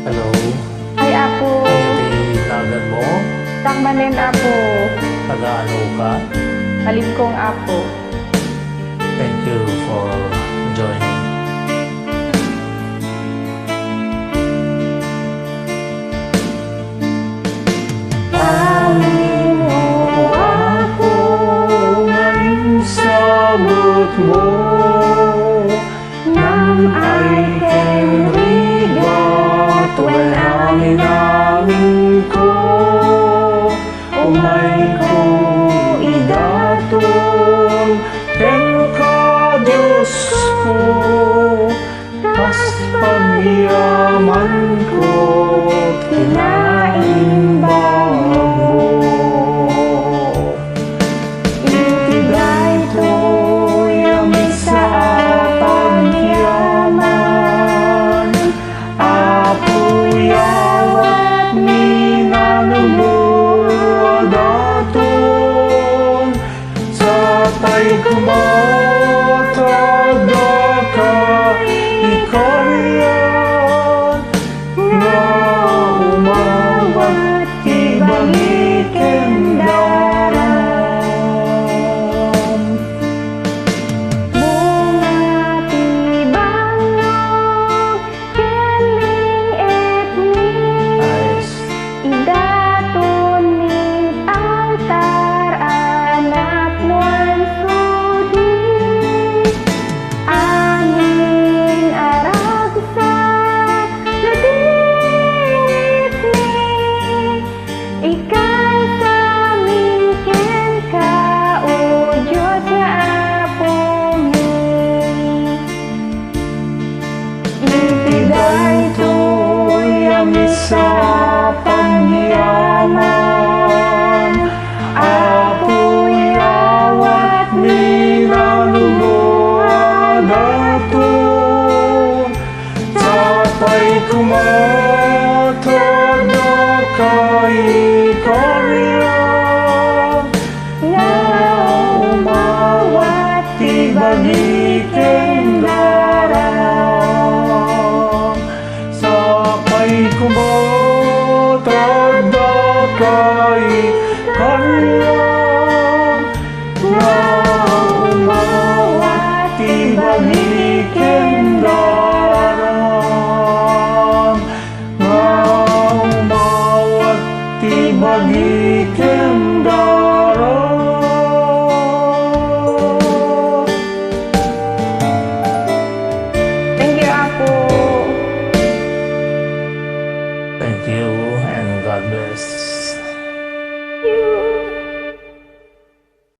Hello. Ay, Apo. Ano di tagan mo? Takmanin, Apo. Taga-ano ka? Malingkong, Apo. Thank you for joining. Amin mo ako ngayong sabot mo nang I can read what when amin ko umay ko idaton ken ka Diyos ko tas pagyaman ko kinaimbang sa pangyaman Apo yawat minanumuha dato tapay kumatod na kay karya na umawat tibagikin darang sapay kumatod kay karya na umawat tibagikin darang na umawat tibagikin darang. Thank you, Apo. Thank you and God bless.